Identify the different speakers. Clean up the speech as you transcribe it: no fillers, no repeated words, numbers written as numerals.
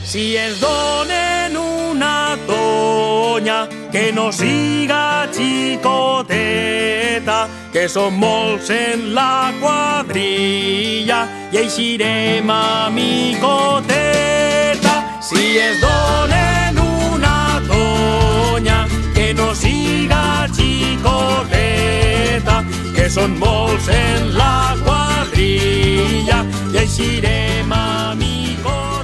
Speaker 1: Si es donen una tonya, que no siga xicoteta, que som molts en la quadrilla i eixirem amicoteta. Si es donen una tonya, que no siga xicoteta, que són molts en la quadrilla i eixirem amicoteta.